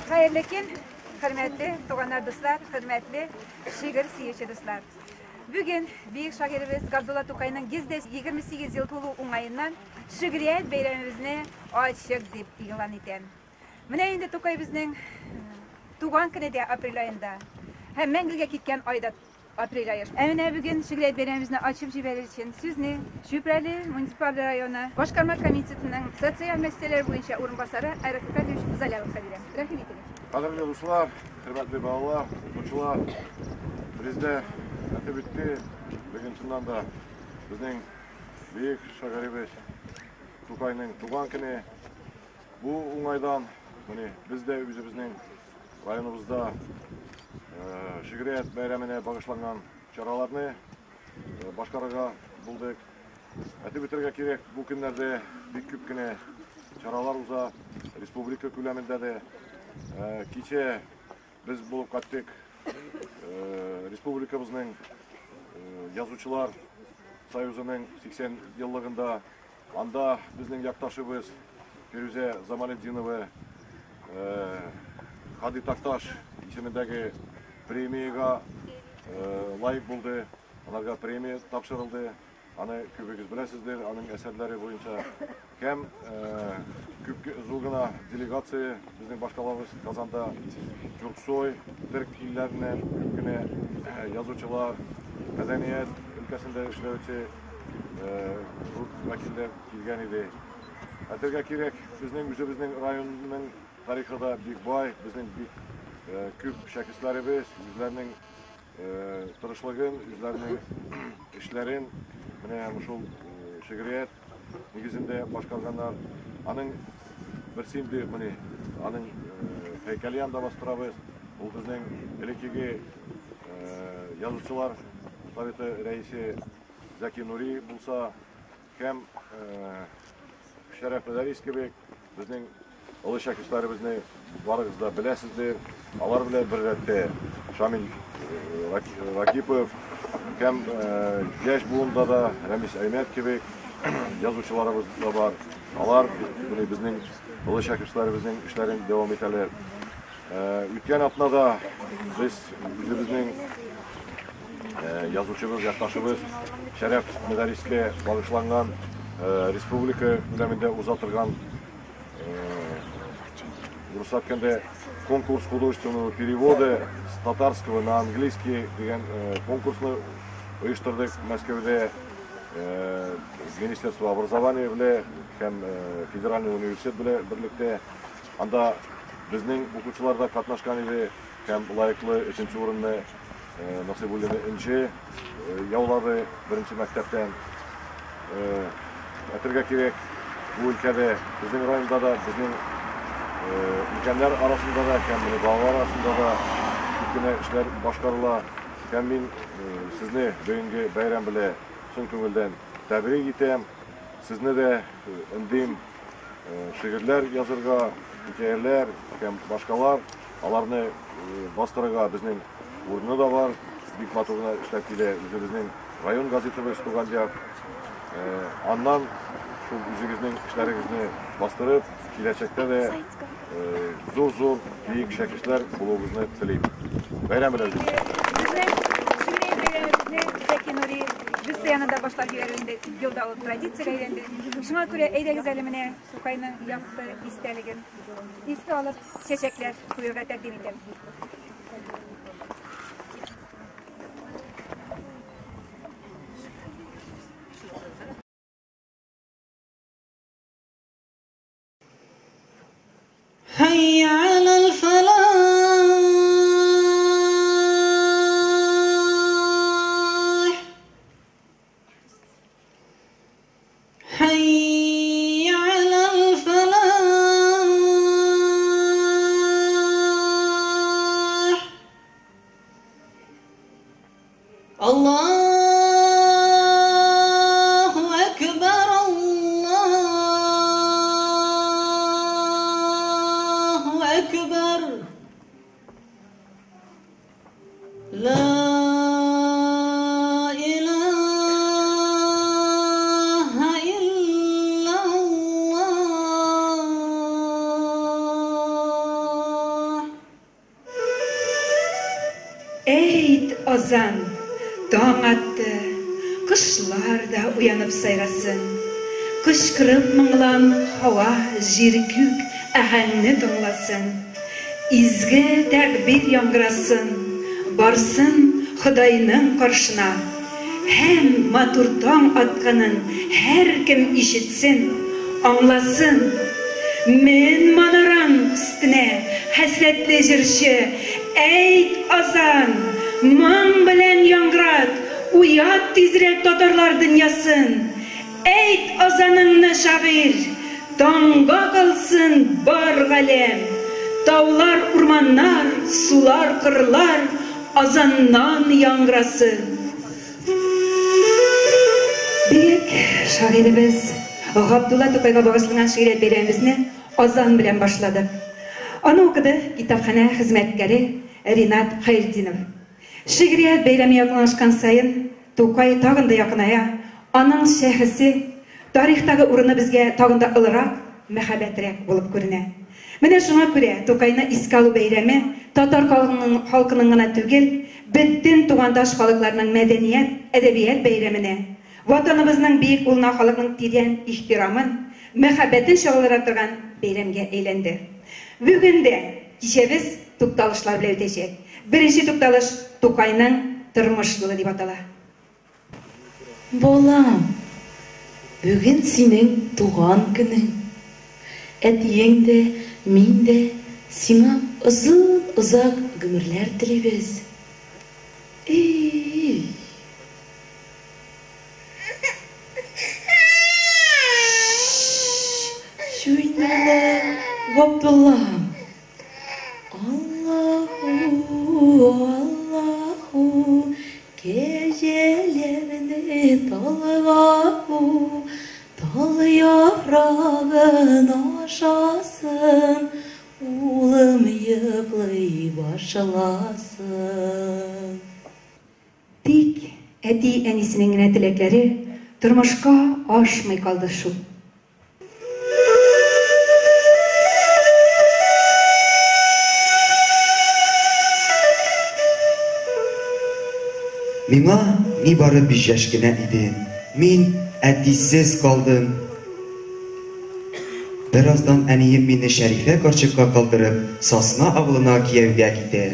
Hayırlı gün, hürmetli tuğanlar dostlar, hürmetli şiir seyirci dostlar. Bugün büyük şairimiz Gabdullah Tokay'ın gizde 28 yıl tolu uңайынан şiiriyet beyramimizni açık dep ilan eten. Mine endi Tokay bizning tuğan günüde aprel ayında hem mengilge ketken ayda aprel ayı. Emine bugün şiiriyet beyramimizni açıp jiberir için sizni Şüpreli Municipal Rayonu Başkarma Komitetinin sosyal meseleler boyunca orunbasarı Ayrık Kardeş Zalalov kadirem. Rahmet edin. Qadrli dostlar, hürmetli bağlar, okuyucular, bizde bitti. Bugün çından da bizning büyük şairimiz Tokay'ın tuğan günü. Bu uңайдан bizde özümüzün rayonumuzda şiiriyet bayramına bağışlanan çaralarını başkaraga bulduk. Bitirge gerek bu günlerde bir küp güne çaralar uza Respublika küleminde de Kiçe biz bulup kattık Respublikamızın Yazıcılar Soyuzu'nun 80 yıllığında anda bizning yaktaşımız Firuze Zamaletdinova Hadi Taktaş isimindeki premiyaga layık buldu. Onlarga premiya tapşırıldı. Аны көбегіз білесіздер, аның әсерлері бойынша кәм жылғына делегация біздің башқаларымыз Казанда Түрксой, Түрк иллерінен көпкіне yazıcılar, мәдениет өлкәсінде эшләүче вәкилләр килгән иде. Әйтергә кирәк, безнең районның тарихы да бик бай, безнең бик күп шәкертләребез, үзләренең тырышлыгын, үзләренең эшләрен ушул шигърият нигезинде башкаргандар. Аның берсинде аның һәйкәлен да бастырабыз. Ул безнең элекеге язучылар советы рәисе Заки Нури булса, һәм Шәрәф Мәдәрис безнең олы шәкертләребезне барыгыз да беләсездер. Алар белән бер рәттә Шамил Ракипов һәм яшь буында да Рамис Әймәт кебек язучыларыбыз да бар. Алар безнең олы шәкертләребезнең эшләрен дәвам итәләр. Үткән атнада без үзебезнең язучыбыз, якташыбыз Шәрәф Мәдәрискә багышланган республика күләмендә узатылган рус әйткәндә конкурс художественного перевода с татарского на английский дигән конкурсны оештырдык Мәскәүдә Министерство образования белән һәм Федеральный университет белән берлектә. Анда безнең укучылар да катнашкан иде һәм лаеклы 3нче урынны Насыйбуллина Инҗе яулады беренче мәктәптән. Әйтергә кирәк, бу өлкәдә безнең районда да безнең өлкәннәр арасында да һәм балалар арасында да күпкенә эшләр башкарыла. Һәм мин сезне бүгенге бәйрәм белән чын күңелдән тәбрик итәм. Сезне дә индим шигырьләр язырга, хикәяләр һәм башкалар, аларны бастырырга безнең урыны да бар. Бик матур гына эшләп килә үзебезнең район газетабыз туган як. Аннан шул үзегезнең эшләрегезне бастырып, киләчәктә дә зур бийек шәкертләр булуыгызны телим. Бәйрәм белән. Заки Нури biz yanında başlar yerinde yolda tradisiya yerinde. Şuna göre eydəgiz əlimine Tokay'ın yaptığı isteligin ismi alıp çiçekler kuyruğa təqdim edelim. حي على الفلاح حي على الفلاح الله أكبر الله أكبر لا إله إلا الله Әйт азан, таң атты, құшлар да уянып сайрасын. Кышкырып мыңлан хава, жер күк әһәңне тыңласын. Изге тәкбир яңгырасын, барсын Құдайның каршына. Һәм матур таң атканын һәр кем ишетсен, аңласын. Мен манараң өстенә хәсрәтле җырчы, әйт азан, моң белән яңгырат, уят тизрәк татарлар дөньясын. Әйт азаныңны шагыйрь, таңга калсын бар галәм. Таулар, урманнар, сулар, кырлар, азаннан яңгырасын. Бик шагыйребез Габдулла Тукайга багышланган шигърият бәйрәмебезне азан белән башладык. Аны укыды китапхана хезмәткәре Ринат Хәйретдинов. Шигърият бәйрәме якынлашкан сайын Тукай тагын да якыная, аның шәхесе, тарихтагы урыны безгә тагын да ылырак, мәхәббәтрәк булып күренә. Менә шуңа күрә Тукайны искә алу бәйрәме татар халкының гына түгел, бөтен тугандаш халыкларның мәдәният, әдәбият бәйрәменә, ватаныбызның биек улына халыкның тирән ихтирамын, мәхәббәтен чагылдыра торган бәйрәмгә әйләнде. Бүген дә кичәбез тукталышлар белән үтәчәк. Беренче тукталыш Тукайның тормыш юлы дип атала. Балам, бүген синең туган көнең. Әтиең дә, мин дә сиңа озак гомерләр телибез. Шуйнәлә, Габдуллам. Аллаху, кәҗәләрне талгау, тал яфрагын ашасын, улым йоклый башласын. Тик әти-әнисенең генә теләкләре тормышка ашмый калды шул. Миңа ни бары 5 яшь кенә иде. Мин әтисез калдым. Бераздан әнием мине Шәрифә карчыкка калдырып, Сасна авылына кияүгә китә.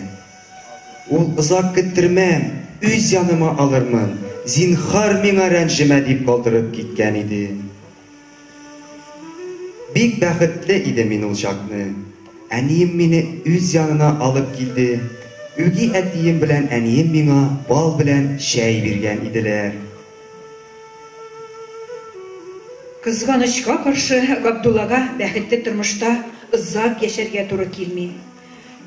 Ул озак көттермәм, үз яныма алырмын. Зинһар миңа рәнҗемә дип калдырып киткән иде. Бик бәхетле иде мин ул чакны. Әнием мине үз янына алып килде. Үги әтием белән әнием миңа бал белән чәй биргән иделәр. Кызганычка каршы Габдуллага бәхетле тормышта озак яшәргә туры килми.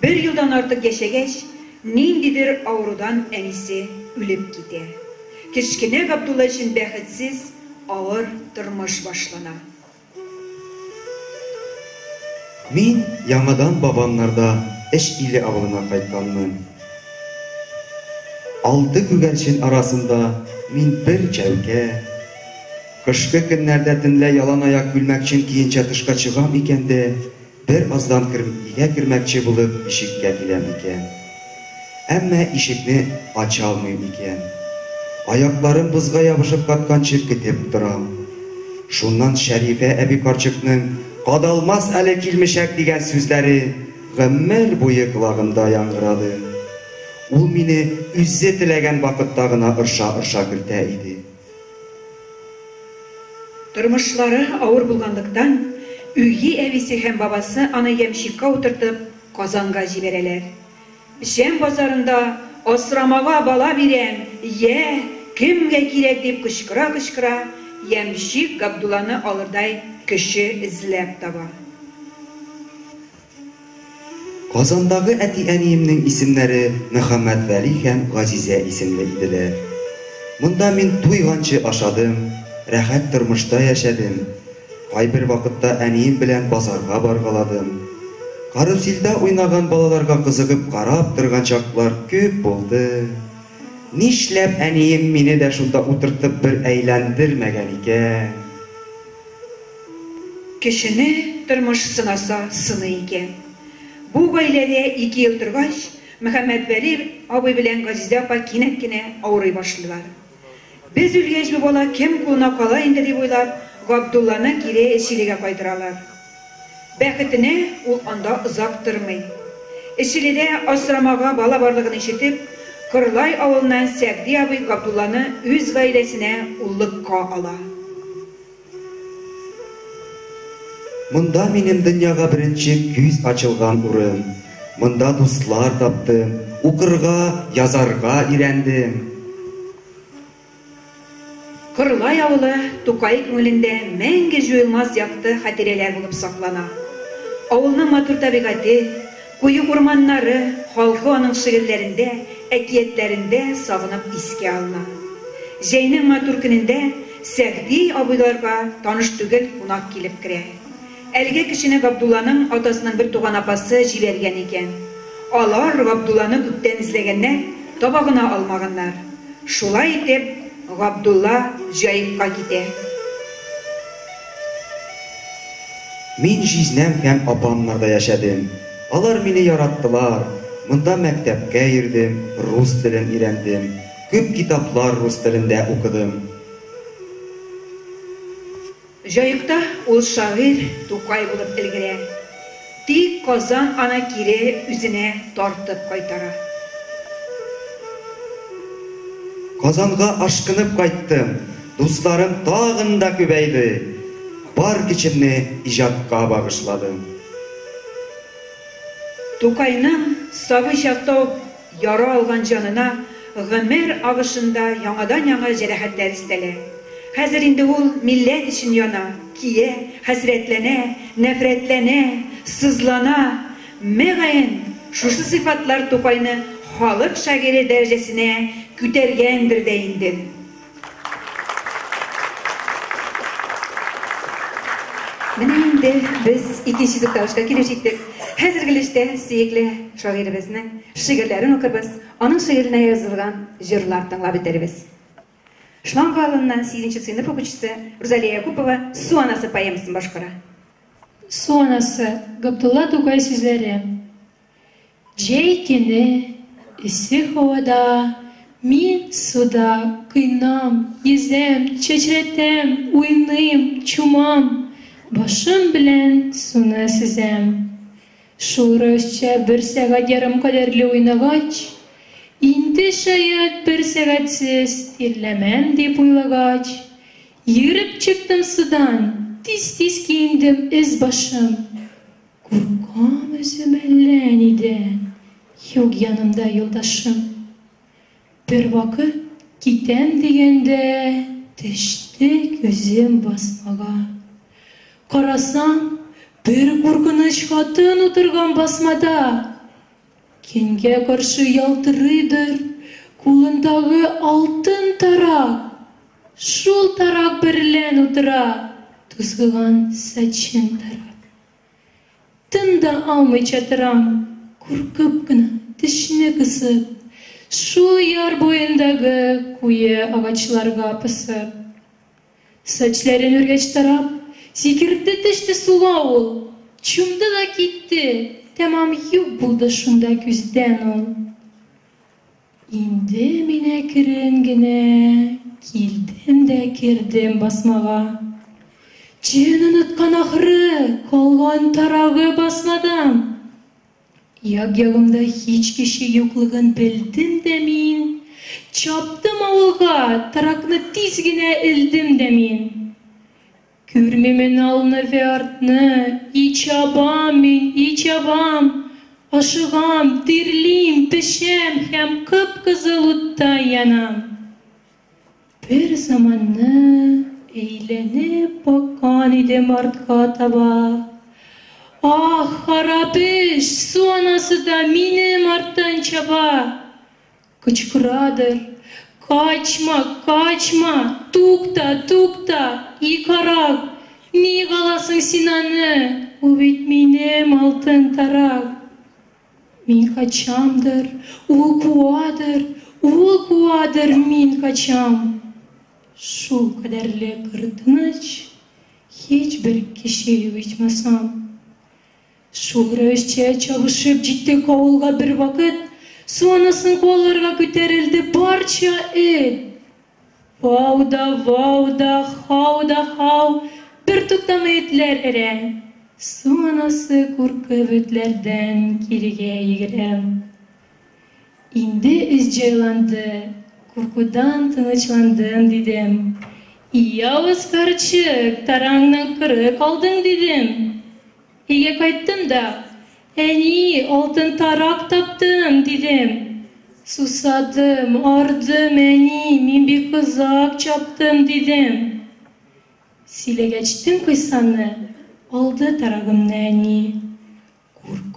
1 елдан артык яшәгәч, ниндидер авырудан әнисе үлеп китә. Кечкенә Габдулла өчен бәхетсез, авыр тормыш башлана. Мин яңадан бабамнарда эш иле авылына кайтканмын. Алты күгәрчен арасында мин бер чәүкә. Кышкы көннәрдә төнлә ялан аяк күлмәкчен киенчә тышка чыгам икән дә, бер аздан өйгә кермәкче булып ишеккә киләм икән. Әмма ишекне ача алмыйм икән. Аякларым бузга ябышып катканчы көтеп торам. Шуннан Шәрифә әби карчыкның "Кадалмас әле килмешәк" дигән сүзләре гомер буе колагымда яңгырады. Ул мине үзе теләгән вакытта гына ырша кертә иде. Тормышлары авыр булганлыктан, үги әбисе һәм бабасы аны ямщикка утыртып Казанга җибәрәләр. Шәм базарында асрамага бала бирәм, кемгә кирәк дип кычкыра, ямщик Габдулланы алырдай кеше эзләп таба. Казандагы әти-әниемнең исемнәре Мөхәммәд Вәли һәм Газизә исемле иделәр. Монда мин туйганчы ашадым, рәхәт тормышта яшәдем. Кайбер вакытта әнием белән базарга баргаладым. Каруселдә уйнаган балаларга кызыгып карап торган чаклар күп булды. Нишләп әнием мине дә шунда утыртып бер әйләндермәгән икән? Кешене тормыш сынаса сыны икән. Бу гаиләдә 2 ел торгач, Мөхәммәд Вәли абый белән Газизә апа кинәт кенә авырый башлыйлар. Без үлгәч бу бала кем кулына кала инде дип уйлап, Габдулланы кире Эшелегә кайтыралар. Бәхетенә ул анда озак тормый. Эшеледә асрамага бала барлыгын ишетеп, Кырлай авылыннан Сәгъди абый Габдулланы үз гаиләсенә уллыкка ала. Монда минем дөньяга беренче күз ачылган урын. Монда дуслар таптым, укырга, язарга өйрәндем. Кырлай авылы Тукай күңелендә мәңге җуелмас якты хатирәләр булып саклана. Авылның матур табигате, куе урманнары халкы аның шигырьләрендә, әкиятләрендә сагынып искә алына. Җәйнең матур көнендә Сәгъди абыйларга таныш түгел кунак килеп керә. Әлге кешене Габдулланың атасының бер туган апасы җибәргән икән. Алар Габдулланы күптән эзләгәннәр, таба гына алмаганнар. Шулай итеп, Габдулла җаекка китә. Мин җизнәм һәм апамнарда яшәдем. Алар мине яраттылар. Монда мәктәпкә йөрдем, рус телен өйрәндем. Күп китаплар рус телендә укыдым. Җаекта ул шагыйрь Тукай булып өлгерә. Тик Казан ана кире үзенә тартып кайтара. Казанга ашкынып кайттым. Дусларым тагын да күбәйде. Бар көчемне иҗатка багышладым. Тукайның сабый чакта яра алган җанына гомер агышында яңадан-яңа җәрәхәтләр истәлә. Хәзер инде ул милләт өчен яна, кия, хәсрәтләнә, нәфрәтләнә, сызлана. Мәгәен шушы сыйфатлар Тукайны халык шагыйре дәрәҗәсенә күтәргәндер дә инде. Менә инде без икенче тукталышка килеп җиттек. Хәзерге лештә сөекле шагыйребезнең шигырьләрен укырбыз, аның шигыренә язылган җырлар тыңлап бетербез. Шланга авылыннан 8-нче сыйныф укучысы Рузалия Якупова «Су анасы» поэмасын башкара. Су анасы Габдулла Тукай сүзләре. Җәй көне эссе һавада мин суда кыйнам, йөзәм, чәчрәтәм, уйныйм, чумам, башым белән суны сизәм. Шул рәвешчә бер сәгать ярым кадәрле уйнагач, инде шаят бер сәгатьсез тирләмәм дип уйлагач, йөреп чыктым судан, тиз-тиз киендем эз башым. Куркам үзем әллә нидән, юк янымда юлдашым. Бер вакыт китәм дигәндә, төште күзем басмага. Карасам, бер куркыныч хатын утырган басмада. Көнгә каршы ялтырыйдыр кулындагы алтын тарак. Шул тарак берлән утыра тузгыган сачын тарак. Тында алмыйча торам, куркып кына тешне кысып, шул яр буендагы куе агачларга пысып. Сачларын үргәч тарап, сикерде төште суга ул, чумды да китте. Тәмам юк булды шунда күздән ул. Инде мин әкрен генә килдем дә кирдем басмага. Җен оныткан ахры, калган тарагы басмадам. Як-ягымда һич кеше юклыгын белдем дә мин. Чаптым авылга, таракны тиз генә элдем дә мин. Күрмимен алны вә артны, ичабам мин, ичабам. Ашыгам, тирлим, пешәм һәм кып-кызыл утта янам. Бер заманны әйләнеп баккан идем артка таба. Ах, харапеш, су анасы да минем арттан чаба. Кычкырадыр, качма, качма, тукта, тукта, икарак. Ни каласың син аны, ул бит минем алтын тарак. Мин качамдыр, ул куадыр, мин качам. Шул кадәрле кыртыныч, һич бер кеше юк ичмасам. Шул рәвешчә чабышып җиттек авылга бер вакыт, Sonaсын kollarga көтерілді barça et. Vauda, vauda, hauda, hau, bir tutam etler ere. Sonası korkup ötlerden kirige yigirem. İndi izcaylandı, korkudan tınıçlandım dedim. Yavuz karışık, tarağından kırık aldın dedim. İge kayttım da, eni altın tarak taptım dedim. Susadım, ardım eni, min bir kızak çaptım dedim. Sile geçtim kıysanı, aldı tarağımın eni.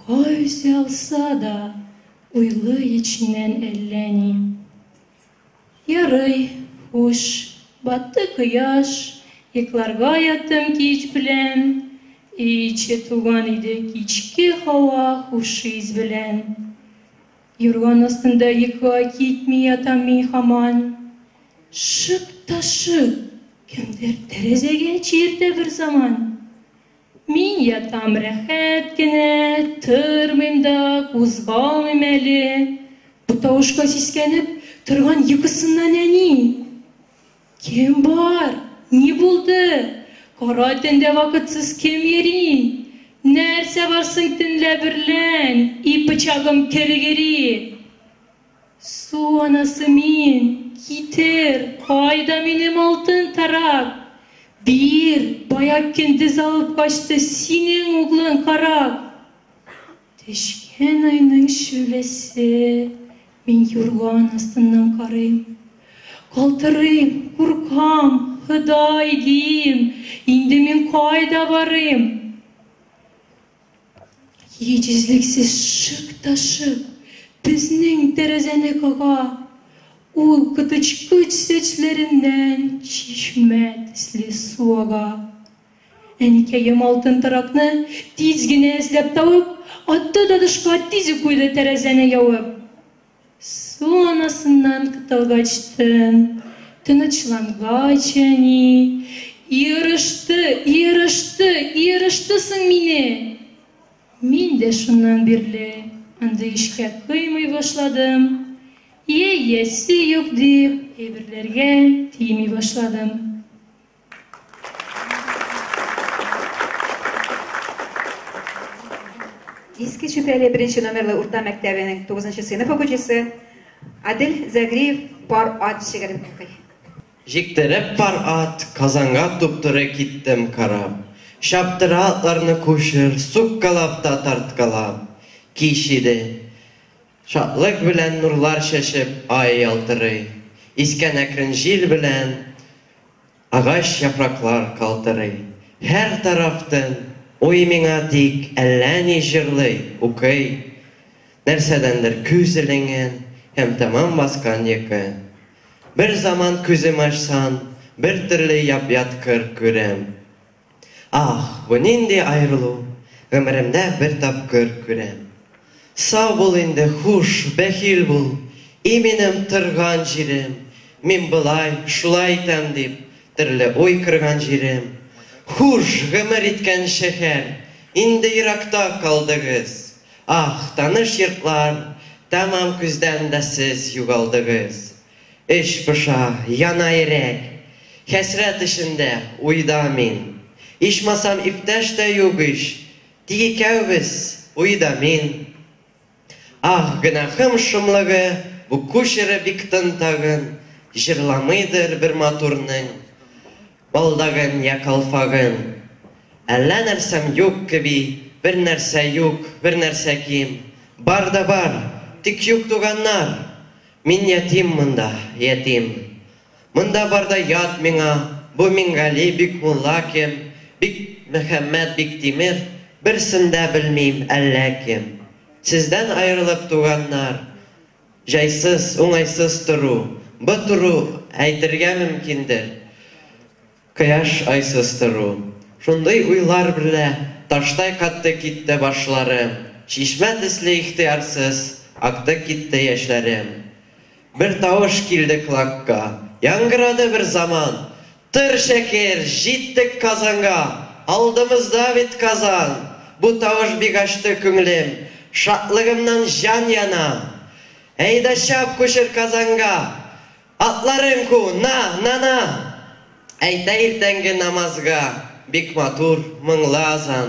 Korka yüzü alsa da, uylu içinden elleni. Yarıy, hoş, battı kıyaş, yıklarga yattım kiç bilen. İçe tuğan idi kiçki hava hoşiz bilen. Yorgan astında yıka gitmi yatam mi haman. Şık da şık, kimdir terezege çirde bir zaman. Min yatam rahat gene, tırmim da kuzgalmim eli. Bu tavuşka siskenip, tırgan yıkısından eni. Kim var? Ne buldu? Kara tende vakitsiz kim yerin? Nerse varsın tinle birlen, ip bıçağım kergeri. Su anası min, gitir, kayda benim altın tarak. Bir bayak kendiz alıp kaçtı senin oğlun karak. Teşken ayının şölesi, min yorgan astından karayım. Kaltırayım, kurkam, hıday diyeyim, indi min kayda varayım. Yecizliksiz şık da şık, bizning terezeni kağa, ul kıtıç seçlerinden çişme tisli suaga. Enikeyim altın tarakны tizgine ezlep tavıp, attı da dışka tizi kuydu terezeni yavıp. Su anasından kıtılgaçtın, tыныçlangaç eni, yırıştısın mini. Min de şundan birli, andı işke kıymay başladım. Yesi yok deyip, ebirlerge tiymi başladım. Eski şüpheli 1. nömerli Urta Mektebi'nin 9. sınıf okuyucusu Adil Zagriyev par at şiirini okuyor. Jikterep par at, kazanga tuptırı gittim karab. Şaptıra atlarını koşur, sukkalap da tartkalap. Kişide, şatlık bilen nurlar şaşıp ay yaltırı. İsken ekrin jil bilen ağaç yapraklar kaltırı. Her taraftan oy ming'a dik ellani jirli ukay. Nersedendir küzülingen hem tamam baskan yıkı. Bir zaman küzüm açsan, bir türlü yap yatkır körem. Ah, bu nindi ayrılı, ömrümde bir tapkır körem. Sağ bul indi huş, behil bul, iminim tırgan jirim. Min bulay, şulaytam dip, türlü oy kırgan jirim. Huş, ömür itken şeher, indi Irak'ta kaldığız. Ah, tanış yırtlar, tamam küzden de siz yugaldığız. İş pışa, yana yürek, hesret içinde uyda min. İşmasam ipteş de yok iş, dikevbiz uyda min. Ah, günahım şumlığı, bu kuşere biktin tağın, jırlamıdır bir motorның, baldağın yakalfağın. Әллә нәрсәм yok gibi, bir нәрсә yok, bir нәрсә kim. Бар да бар, тик yok туганнар. Min yetim mında, yetim. Mında barda yat ming'a, bu Mingali Bik Mulla kim, Bik Mehmet Bik Timir, birsin de bilmeyim әллә kim. Sizden ayrılıp tuganlar, jaysız, oңайсыз turu, bu turu әйтергә mümkindir. Кыяш айсыз turu. Шундай уйлар белә таштай катты китте башларым. Чишмә төсле ихтыярсыз акты китте яшьләрем. Bir тавыш килде клакка, яңгырады bir zaman. Tır şeker, jittik Kazanга, aldımızda bit Kazan. Bu тавыш бик ачты күңелем, шатлыгымнан жан яна. Eyda şap kuşur kazanga. Atların ku na. Eyda irtengi namazga. Bik matur mыңlı azan.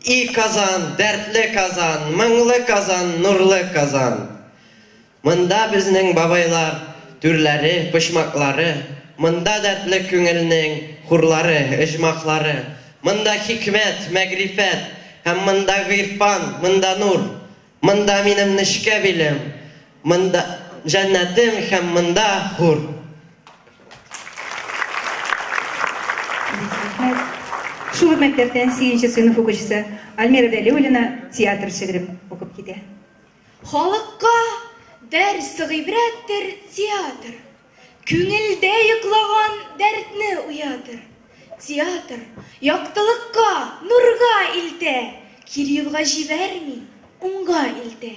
İ kazan, dertli kazan, mыңlı kazan, nurlu kazan. Mında bizning babaylar, türleri, pışmakları, mında dertli küngülning hurları, ıjmaqları, mında hikmet, megrifet, hem mında gırpan, mında nur, mında minim nişke bilim, mında cennetim, hem mında hur. Шулы мәктәптән 8-нче сыйныф укучысы Альмира Дәлиуллина театр шигырен укып китә. Халыкка дәрс гыйбрәттер театр. Күңелдә йоклаган дәртне уятыр. Театр яктылыкка, нурга илтә. Кирилга җибәрми, уңга илтә.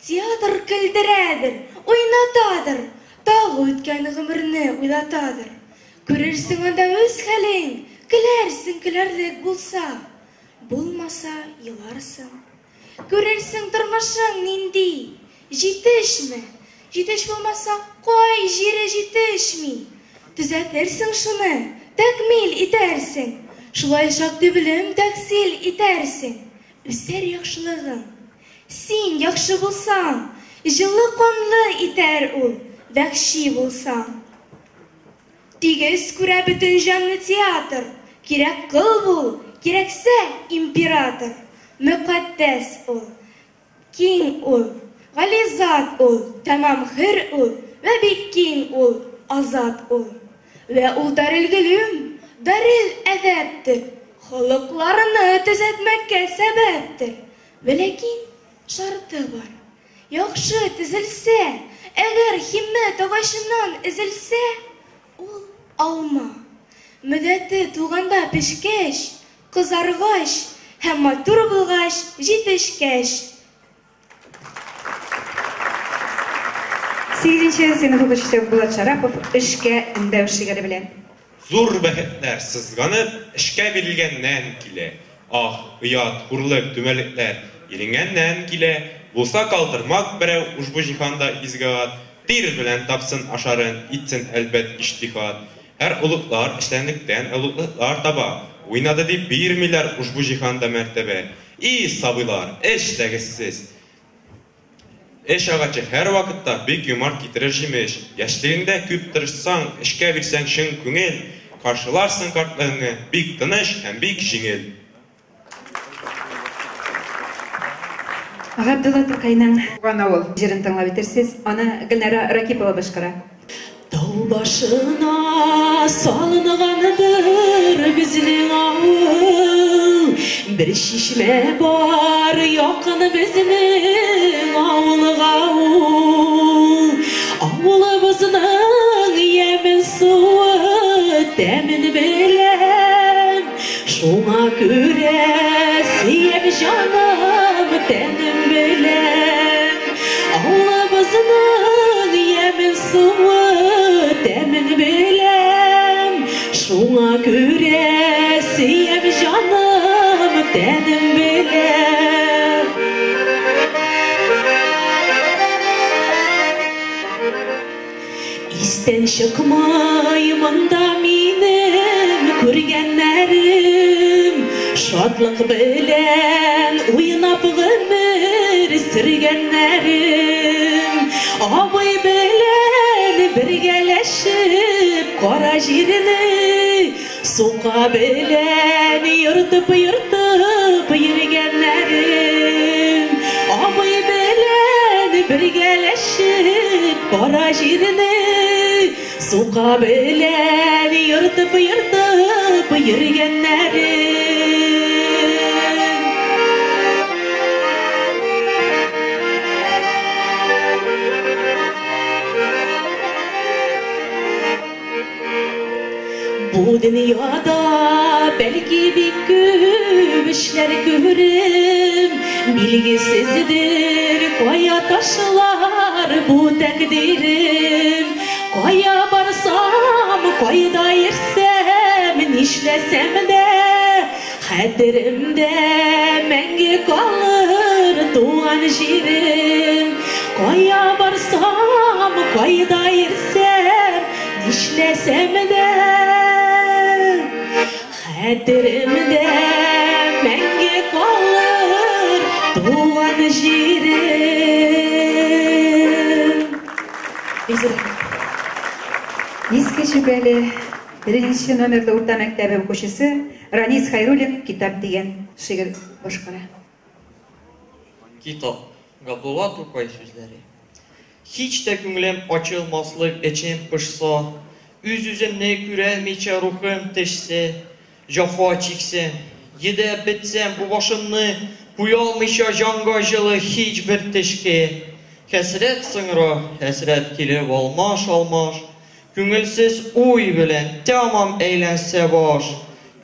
Театр көлдерәдер, уйнатадыр. Тагы үткән гомерне уйлатадыр. Күрерсең анда үз хәлең. Көләрсең көләрлек булса, булмаса еларсың. Күрерсең тормышың нинди, җитешме? Җитеш булмаса, кай җире җитешми? Төзәтерсең шуны, тәкмил итәрсең. Шулай шактый белем тәксил итәрсең. Үсәр яхшылыгың. Син яхшы булсаң, җылы канлы итәр ул, вәхши булсаң. Тигез күрә бөтен җанны театр. Кирәк кыл бул, кирәксә император. Мөкатдәс ул, киң ул, гализат ул, тәмам хөр ул, вә бик киң ул, азат ул. Вә ул дарил гөлүм, дарил әдәптер. Халыкларны төзәтмәккә сәбәптер. Ләкин шарты бар. Яхшы төзелсә, әгәр химмәт агачыннан өзелсә, ул алма. Müddəti tuğanda pişkeş, kızargaş, hem matur bulgaş, jitişkeş. 8-нче сыйныф укучысы Булат Шарапов эшкә өндәү шигыре белән. Зур бәхетләр сызганып, эшкә бирелгәннән килә. Ах, уят, хурлык, түмәлекләр иренгәннән килә. Булса калтырмак берәү ушбу җиһанда изгәт, тир белән тапсын ашарын, итсен әлбәт иштихад. Һәр улутлар эшләнлектән улутлар таба. Уйнады дип бирмиләр ушбу җиһанда мәртәбә. И сабыйлар, эшләгез. Эш агачы һәр вакытта бик юмарт китерер җимеш. Яшьлегеңдә күп тырышсаң, эшкә бирсәң шың күңел, каршыларсың картлыгыңны бик тыныч һәм бик җиңел. Габдулла Тукайның «Ганавыл» җырын тыңлап үтерсез, аны Гөлнара Ракипова башкара. Тау башына салынган бер безнең авыл, бер шишмә бар якын безнең авылга ул. Авылыбызның ямен суы тәмен беләм, шуңа күрә сөям җаным тәнем беләм. Авылыбызның ямен суы тәмен беләм, шуңа күрә сөям җаным тәнем беләм. Истән чыкмай монда минем күргәннәрем, шатлык белән уйнап гомер сөргәннәрем. Абый белән бергәләшеп кара җирне, сука белән йөртеп йөргәннәрем. Абый белән бергәләшеп кара җирне, сука белән йөртеп йөргәннәрем. Бу дөньяда бәлки бик күп эшләр күрем, билгесездер кая ташлар бу тәкъдирем. Кая барсам, кайда йөрсәм, нишләсәм дә, хәтеремдә мәңге калыр туган җирем. Кая барсам Kayda yersem nişlesem de Hadirimde menge kalır Doğan jirim Еске шүбәле бірінші номерлі орта мәктәбі оқушысы Ранис Хайруллин китап деген шигырь башкара. Kitap, Габдулла Тукай сүзләре. Hiç de күңелем ачылмаслык эчем пышса, үз-үземне күрәлмичә рухым тешсә, җафа чиксәм, йедә бетсәм бу башымны куя алмыйча җанга җылы һич бер тешкә. Хәсрәт сыңра, хәсрәт килеп алмаш, күңелсез уй белән тәмам әйләнсә баш.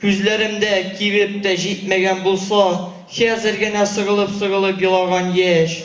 Күзләремдә кибеп тә җитмәгән булса, хәзер генә сыгылып елаган яшь.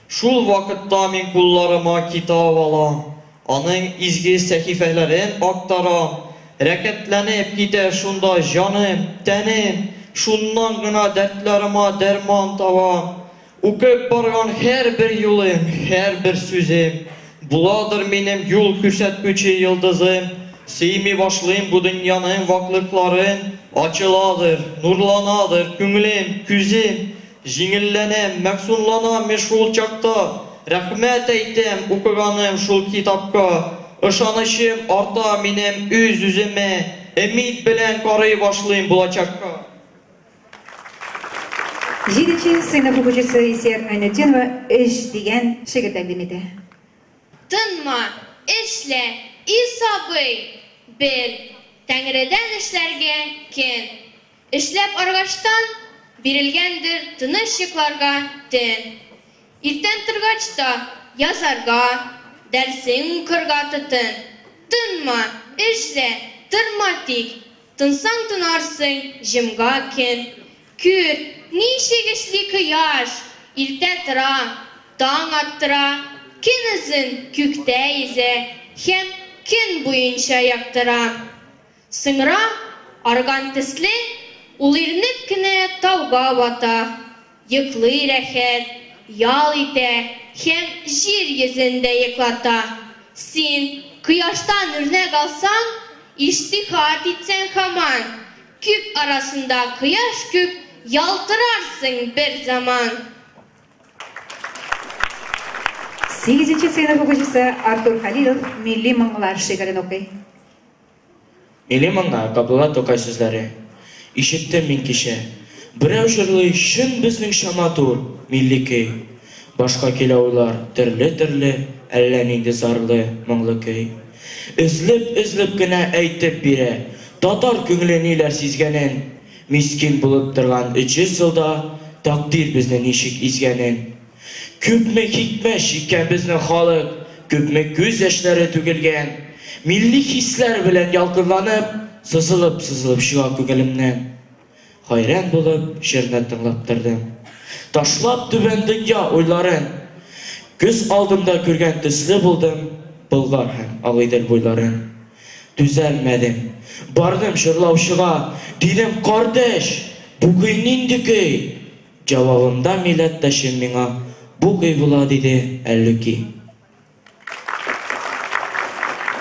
Шул вакытта мин кулларыма китап алам, аның изге сәхифәләрен актарам. Рәкәтләнеп китә шунда җаным, тәнем, шуннан гына дәртләремә дәрман табам. Укып барган һәрбер юлым, һәрбер сүзем буладыр минем юл күрсәткүче йолдызым. Сөйми башлыйм бу дөньяның ваклыкларын, ачыладыр, нурланадыр күңелем, күзем. Җиңелләнәм, мәгъсунланам шул чакта. Рәхмәт әйтәм укыганым шул китапка. Ышанычым арта минем үз-үземә, өмид белән карый башлыйм булачакка. 7-нче сыйныф укучысы Исер Айнетдинова «Эш» дигән шигырь тәкъдим итә. Тынма, эшлә, исабый, бел, Тәңредән эшләргә кен. Эшләп аргаштан бирелгәндер тыныч йокларга төн. Иртән торгач та язарга, дәрсең укырга тотын. Тынма, эшлә, тырма тик, тынсаң тынарсың җымга кен. Күр, ничек эшли кояш, иртә тора, таң аттыра, көн ызын күктә изә, һәм көн буенча яктыра. Сыңра, арган төсле, ул ирнеп кенә тауга бата, йоклый рәхәт, ял итә, һәм җир йөзендә йоклата. Син кояштан үрнәк алсаң, иҗтиһад итсәң һаман, күк арасында кояш күк ялтырарсың бер заман. 8-нче сыйныф укучысы Артур Халилов «Милли моңлар» шигырен укый. Милли моңлар Габдулла Тукай сүзләре. Ишеттем мин кичә, берәү җырлый шын безнең шаматур милли көй. Башка килә уйлар төрле, әллә нинди зарлы, моңлы көй. Үзлеп кенә әйтеп бирә, татар күңеле ниләр сизгәнен. Мискин булып торган 300 елда тaqdir безне ничек изгәнен. Күпме хикмәт чиккән безнең халык, күпме күз яшьләре түгелгән. Милли хисләр белән ялкынланып, сызылып чыга күңелемнән. Хайран булып җырны тыңлап тордым. Ташлап түбән дөнья уйларын, күз алдымда күргән төсле булдым, Болгар һәм Агыйдел буйларын. Түзәлмәдем, бардым җырлаучыга, дидем кардәш, бу көй нинди көй? Җавабымда милләттәшем миңа, бу көй була диде Әллүки.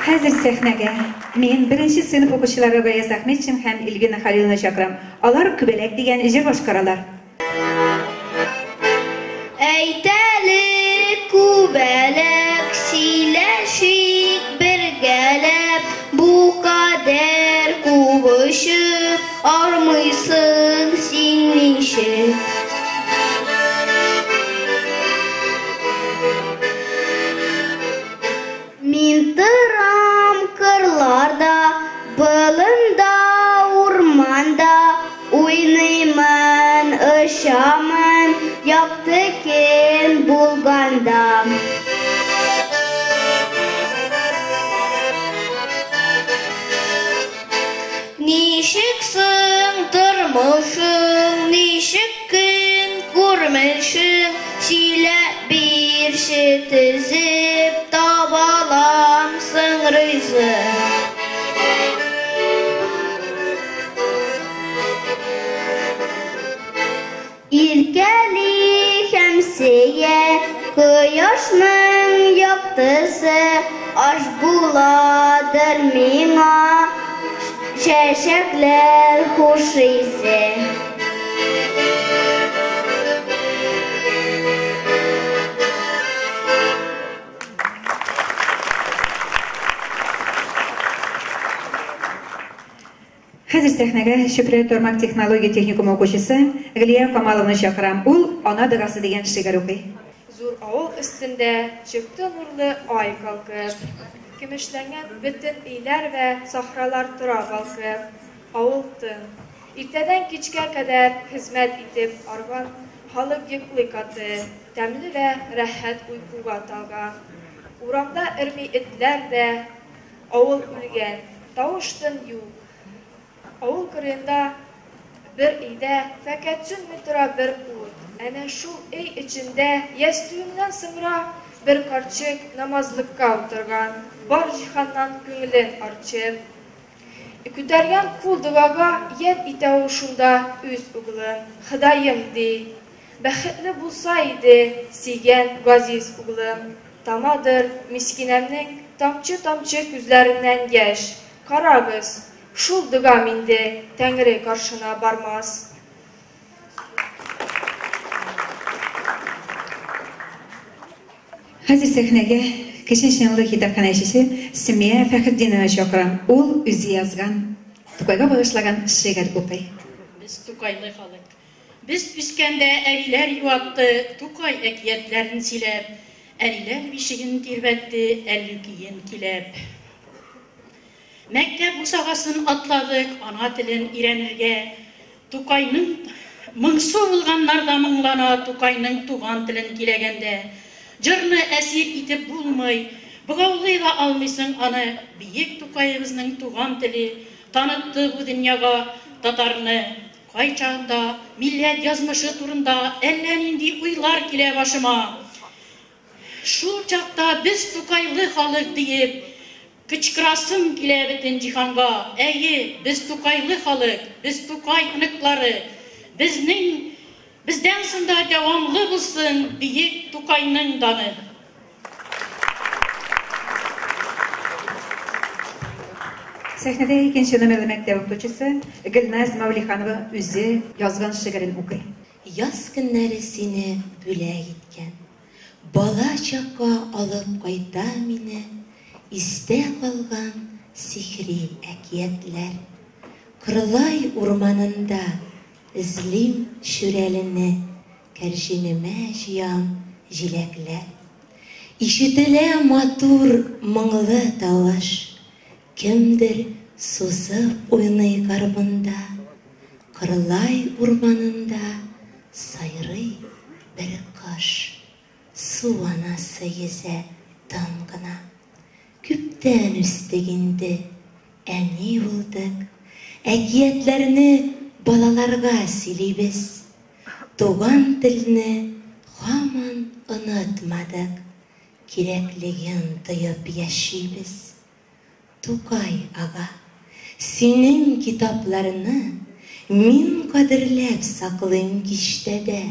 Хәзер сәхнәгә мин 1-нче сыйныф укучылары Гаяз Әхмәтшин һәм Илгина Хәлиловны чакырам. Алар күбәләк дигән җыр башкаралар. Әйтәле күбәләк сөйләшик бергәләп, бу кадәр күбешеп армыйсың син ничек. Мин торам кырларда, болында, урманда, уйныймын, ышамын, якты кен булганда. Ничек соң тормышың, ничек көн күрмешең, сөйләп бирче тезеп табаламсың ризык. Иркәли һәм сөя, Кояшның яктысы аш буладыр миңа, чәчәкләр хуш исе. Хәзер сәхнәгә Шөкрә Тормак технология техникум укучысы Гөлия Камаловны чакырам. Ул «Ана дөгасы» дигән шигырь укый. Зур авыл өстендә чыкты нурлы ай калкып, көмешләнгән бөтен өйләр вә сахралар тора балкып. Авыл тын. Иртәдән кичкә кадәр хезмәт итеп арган халык йоклый каты, тәмле вә рәхәт уйкуга талган. Урамда өрми этләр дә, авыл үлгән, тавыштын юк. Авыл кырында бер өйдә фәкать сүнми тора бер ут. Әнә шул өй эчендә ястүеннән сыңра бер карчык намазлыкка утырган, бар җиһаннан күңелен арчып. Күтәргән кул дугага яд итә ул шунда үз углын, Ходаем ди. Бәхетле булса иде сөйгән газиз углым. Тамадыр мискинәмнең тамчы-тамчы күзләреннән яшь. Карагыз, шул дуга минде Тәңре каршына бармас. Хәзер сәхнәгә Кече Шәңле китапханәчесе Сәмия Фәхретдинова чакырам. Ул үзе язган, Тукайга багышлаган шигырь укый. Без Тукайлы халык. Без үскәндә әриләр юатты, Тукай әкиятләрен сөйләп, әриләр бишеген тирбәтте, әллүкиен киләп. Мәктәп бусагасын атладык, ана телен өйрәнергә. Тукайның моңсу булганнарда моңлана, Тукайның туган телен киләгәндә. Җырны әсир итеп булмый, бугаулый да алмыйсың аны. Биек Тукайыбызның туган теле танытты бу дөньяга татарны. Кайчагында милләт язмышы турында әллә нинди уйлар килә башыма. Шул чакта без Тукайлы халык диеп кычкырасым килә бөтен җиһанга. Әйе, без Тукайлы халык, без Тукай оныклары. Бездән сында дәвамлы булсын биек Тукайның даны. Сәхнәдә икенче номерлы мәктәп укучысы Гөлназ Мәүлиханова үзе язган шигырен укый. Яз көннәре сине бүләк иткән, бала чакка алып кайта мине, истә калган сихри әкиятләр. Кырлай урманында излим шүрәлене, кәрҗинемә җыям җиләкләр. Ишетелә матур моңлы тавыш, кемдер сузып уйный гармунда. Кырлай урманында сайрый бер кош, су анасы йөзә тын гына. Күптән үстек инде, әни булдык, әкиятләрне балаларга сөйлибез. Туган телне һаман онытмадык, кирәклеген тоеп яшибез. Тукай ага, синең китапларны мин кадерләп саклыйм кичтә дә.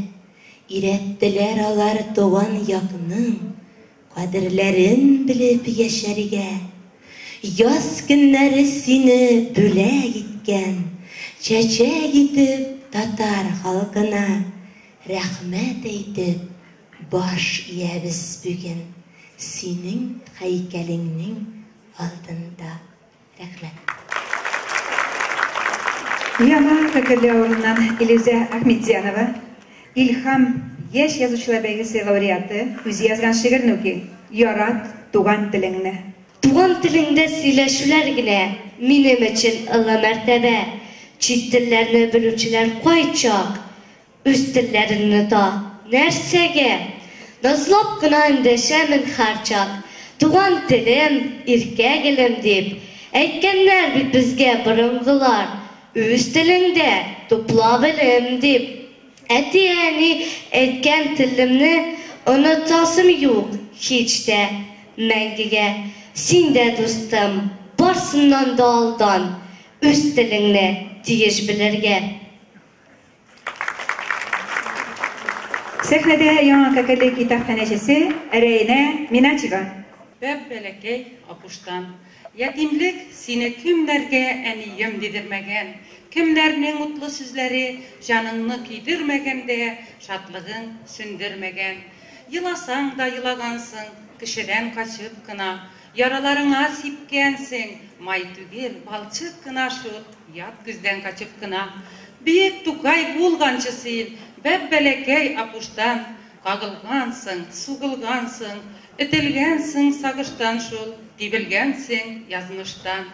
Ирәттеләр алар туган якның кадерләрен белеп яшәргә. Яз көннәре сине бүләк иткән, чәчәк итеп татар халкына. Рәхмәт әйтеп баш иябез бүген синең һәйкәлеңнең алдында. Рәхмәт. Яңа фәкерле орыннан Илюза Ахметзянова, Илһам яшь язучылар бәйгесе лауреаты, үзе язган шигырьне укый. Ярат туган телеңне. Туган телеңдә сөйләшүләр генә минем өчен олы мәртәбә. Чит телләрне белүчеләр кайчак үз телләрен оныта. Нәрсәгә? Назлап кына эндәшәмен һәрчак. Туган телем, иркәгелем дип әйткәннәр бит безгә борынгылар. Үз телеңдә тупла белем дип. Әти-әни әйткән телемне онытасым юк һич тә мәңгегә. Син дә дустым, барсыннан да алдан үз телеңне тиеш белергә. Сәхнәдә яңа Кәкеле китапханәчесе Рәйнә Миначева. Бәп бәләкәй апуштан. Ятимлек сине кемнәргә әнием дидермәгән, кемнәрнең утлы сүзләре җаныңны кидермәгәндә, шатлыгың сөндермәгән. Еласаң да елагансың, кешедән качып кына, яраларыңа сипкәнсең, май түгел, балчык кына шул, ят күздән качып кына. Биек Тукай булганчы син, бәп бәләкәй апуштан, кагылгансың, сугылгансың, этелгәнсең сагыштан шул, тибелгәнсең язмыштан.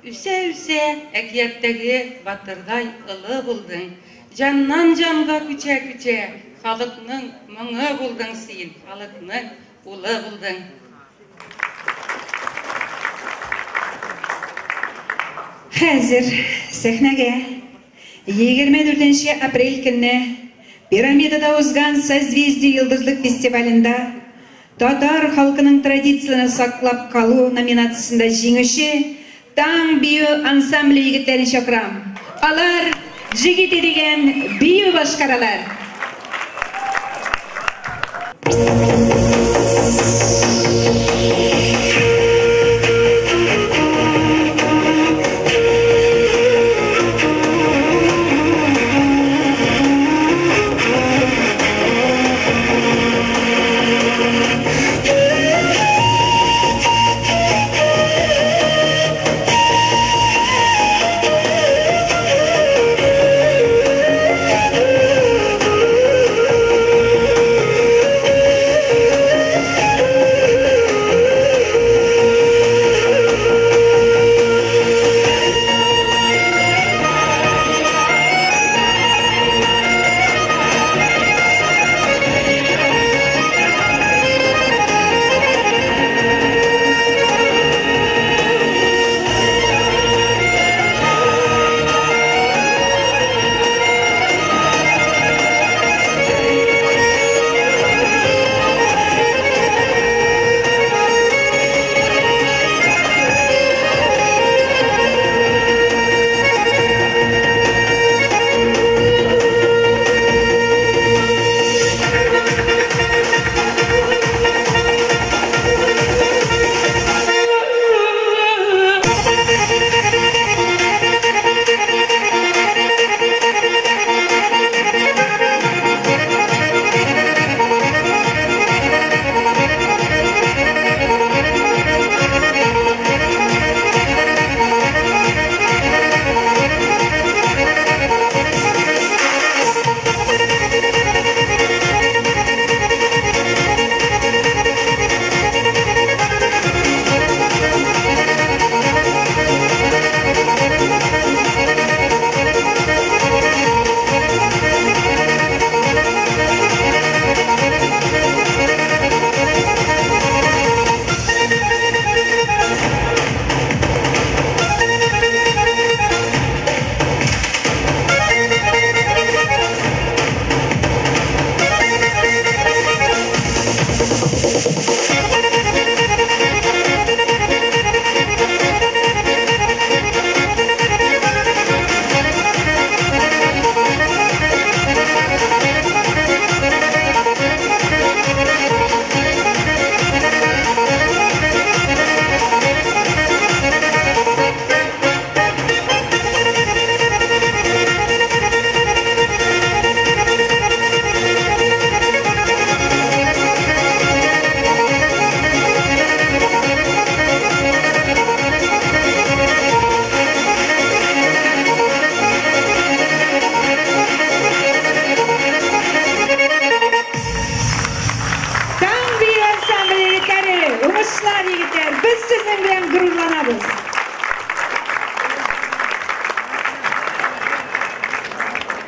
Үсә-үсә әкияттәге батырдай ылы булдың, жаннан жанга күчә-күчә, халыкның моңы булдың син, халыкның улы булдың. Хәзер сәхнәгә 24 апрель көнне Пирамидада узган «Созвездие йылдызлык» фестивалендә татар халкының традицияны саклап калу номинациясында җиңүче Таң бию ансамбле егетләрен чакырам. Алар Джигити дигән бию башкаралар.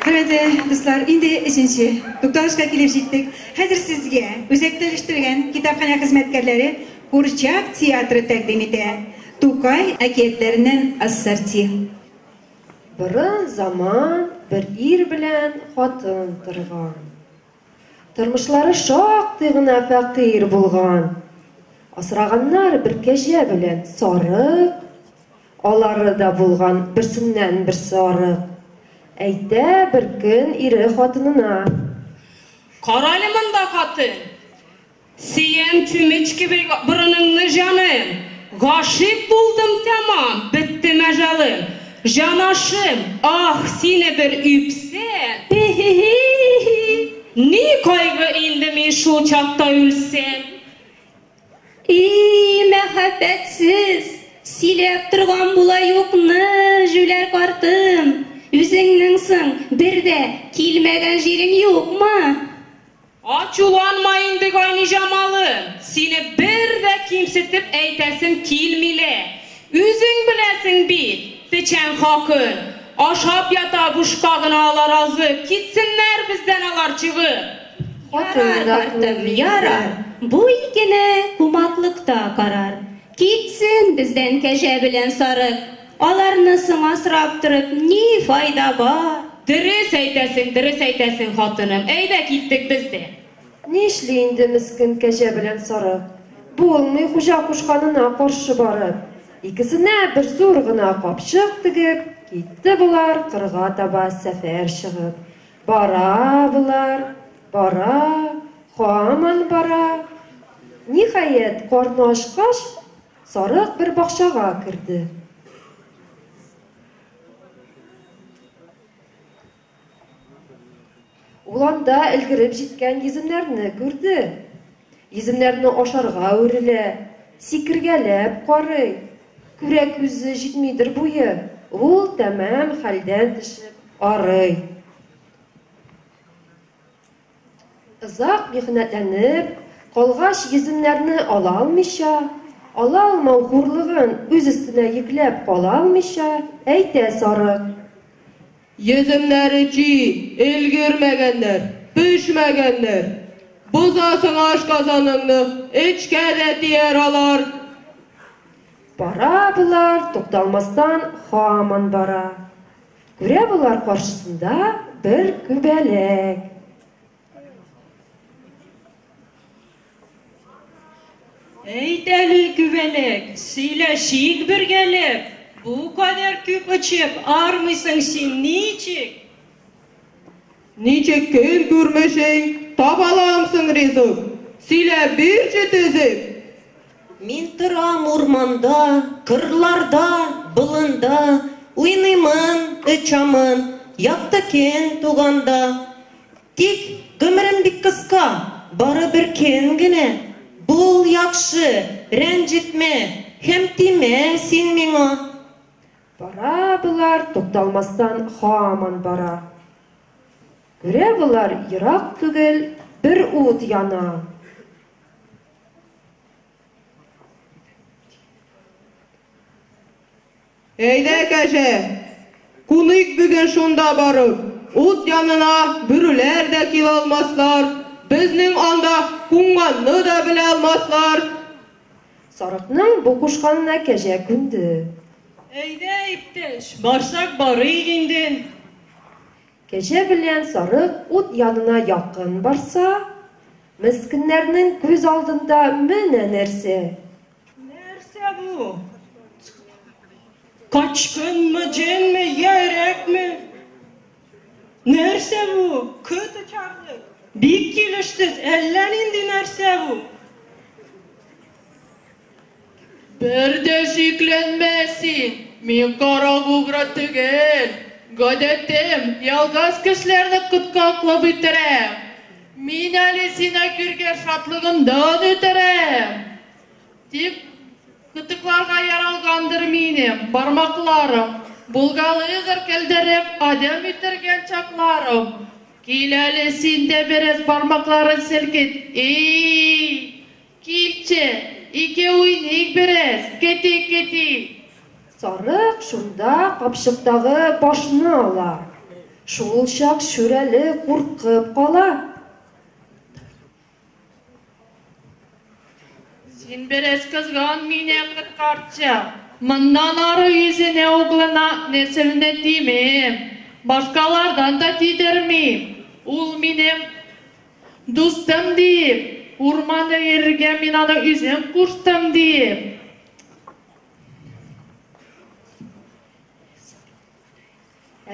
Хөрмәтле дуслар, инде 3нче тукталышка килеп җиттек. Хәзер сезгә үзәкләштерелгән китапханә хезмәткәрләре Курчак театры тәкъдим итә. Тукай әкиятләреннән ассорти. Борын заман бер ир белән хатын торган. Тормышлары шактый гына фәкыйрь булган. Асраганнар бер кәҗә белән сарык. Алары да булган берсеннән берсе арык. Әйтә бер көн ире хатынына: Karali mında katın. Siyen tümüç gibi bırınını canım. Gaşık buldum tamam, bitti mejalım. Janaşım, ah seni bir üpsen. Ni kaygı indi mi şu çakta ülsen? Mehabbetsiz, silep turgan bula yokны, jüler kartım. Üzüңніңсің, bir de kilmegen jerin yok mu? Açulanma indi gayni jamalım. Seni bir de kimsitip eytesin kilmile. Üzüň bilesin bir, biçen hakın. Aşap yata buşkağına alar azı, kitsinler bizden alar çığı. Yarar kartım, yarar. Bu ikine kumaklıkta karar. Gitsin bizden keşe bilen sarık. Alarını asrap durup ne fayda var? Dürüs eytesin hatınım. Eyde gittik bizde. Ne işleyindi miskin keşe bilen sarık? Bu olmay hoca kuşkanına karşı barıp. İkisine bir zorguna kapşık tıgıp, gitti bular kırga taba sefer çıgıp. Bara bular, bara, haman bara. Nihayet karnı aşkaş, sarık bir bakşağa kirdi. Ulanda ilgirip jitken yizimlerini gördü. Yizimlerini aşarga örile, sikirgelep qarıy. Kürek yüzü jitmidir buyu. Ul tamam halden tışıp arıy. Uzak mihnetlənip, qalğaş yizimlerini ala almau hurlığın öz üstüne yüklep qala almışa, eyte sarık. Yezimleri ki, ilgirmegenler, pişmegenler, buzasın aşkazanını, içkede diğer alar. Bara bular, toktalmastan haman bara. Göre bular karşısında bir kübelek. Ey deli güvelek, sileşik bir gelip, bu kadar küp içip armısın sen niçik? Niçik kör görmeşeň, tabalamsın rizık, sile bir cütüzüp. Min tıram ormanda, kırlarda, bılında, uynayman, ıçamın, yaptaken tuganda. Tik gümürüm bir kıska, bara bir kengine, bul yakşı, rencitme, hem time sin miňa. Bara bular toktalmastan haman bara. Göre bular yırak tügel bir ut yana. Eyde keşe, kunik bugün şunda barıp, ut yanına bürüler de kil almaslar, bizning anda kunganny da bile almaslar. Sarıkның bu kuşkanına keşe kündü. Eyde ipteş, barsak barı indin. Keşe bilen sarık ut yanına yakın barsa, miskinlerinin göz aldında mene nerse? Nerse bu? Kaçkın mı, cin mi, yerek mi? Nerse bu? Kötü çarlık. Bik kilişsiz, ellen indi nerse bu? Bir de şüklenmesin, min kara buğra tügel. Gadetim, yalgaz kişlerini kıtkakla bitirem. Min alisine kürge şatlığından öterem. Tip kıtıklarga yaralgandır minim, barmaklarım. Bulgalığır kelderip adem bitirgen çaklarım. Kilalisinde biraz parmakların silkit. Kilçe, iki uynik biraz, keti. Sarık şunda kapşıktağı başını alar. Şul şak şüreli kurkıp kala. Sen biraz kızgan mine kıtkartça. Mından arı yüzüne oğluna nesiline timim. Başkalardan da tidirmim. Ul minem dostum deyip, urmanı yerge minanı üzüm kurstum deyip.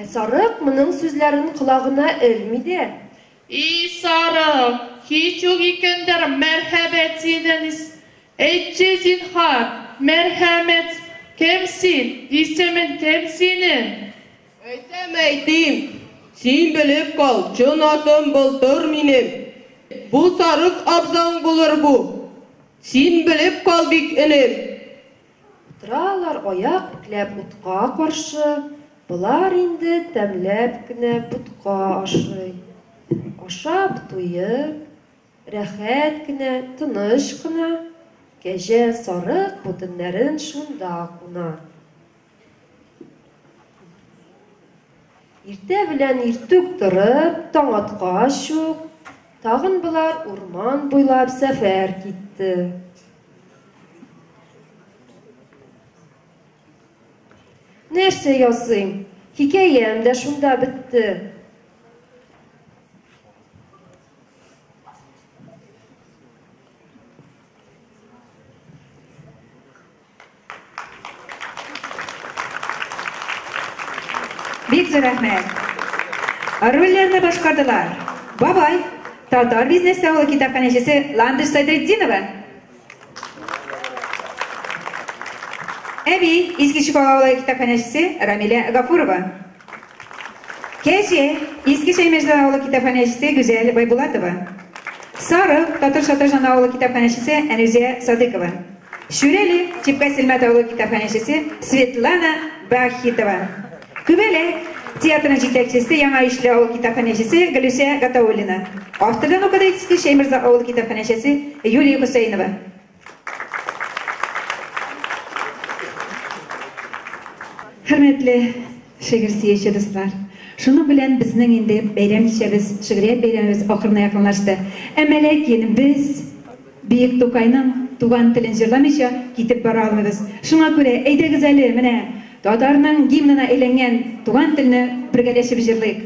Sarık mının sözlerin kulağına elmidi. Sarı, hiç yok ikender merhametiniz. Etçe zinhar, merhamet kimsin, istemin kimsinin? Eytem. Sen bilip kal, çın atım buldur minim. Bu sarık abzan bulur bu. Sen bilip kal bik inim. Tıralar ayak büklep utqa karşı, bular indi temlep kine butqa aşıy. Aşap tuyup, rahat kine, tınış kine, gece sarık budunların şunda kuna. Irte bilen irtük durup, taňatqa şuk, tağın bular urman boylap sefer gitti. Nerse yazayım, hikayem de şunda bitti. Bek rahmet. Rollerini başkardılar. Babay, Tatar Biznes Tavlı kitaphanecisi Landiş Sadreddinova. Ebi, İzgi Şikovalı kitaphanecisi Ramile Gafurova. Keşe, İzgi Şeymecdanoğlu kitaphanecisi Güzel Baybulatova. Sarı, Tatar Şatajanoğlu kitaphanecisi Enüziye Sadıkova. Şüreli, Çipka Silmetoğlu kitaphanecisi Svetlana Bahitova. Kübele, tiyatrın жетекçisi Яңа İşli Ауыл kitaphanecisi Gülüse Gataulina. Avtordan okudu İzgi Şeymirza Ауыл kitaphanecisi Yuliya Hüseyinova. Hürmetli şiir siyeci dostlar, şunu bilen bizning endi bayram kechamiz, shigriyat bayramimiz oxirina yaqinlashdi. Ammo lekin biz Buyuk To'qayning tugan tilini jırlamaycha ketib bora olmaymiz. Shunga ko'ra, aydagiz ali, mana Tatarning gimnina aylangan tugan tilni birgalashib jırlaylik.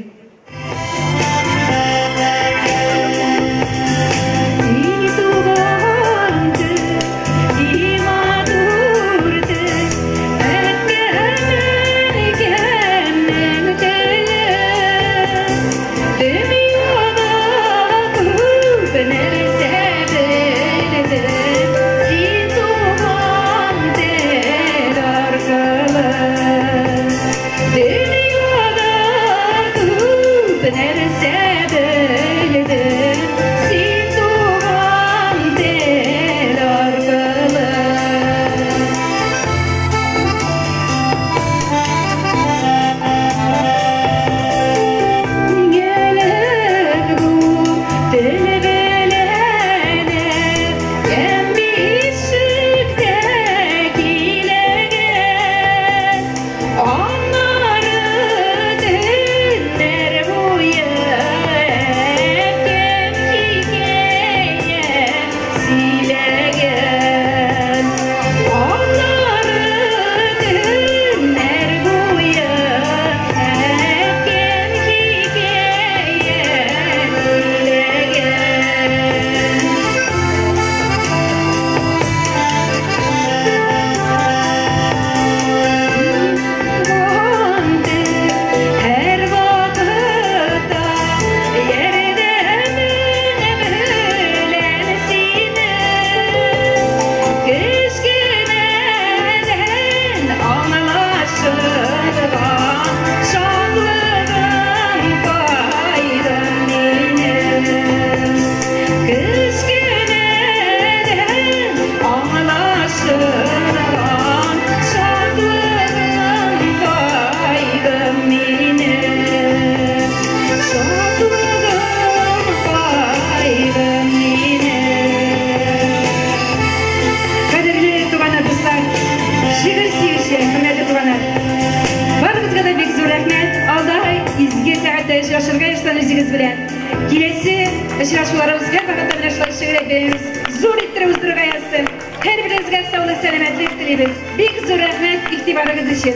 Келесі ұшырашуларымыз бен бағытта мінашылар шегірек береміз. Зор еттіріміз дұрға ясын. Her birinizге sağlık, selametlik dileriz. Büyük zor rahmet, iktibarınız için.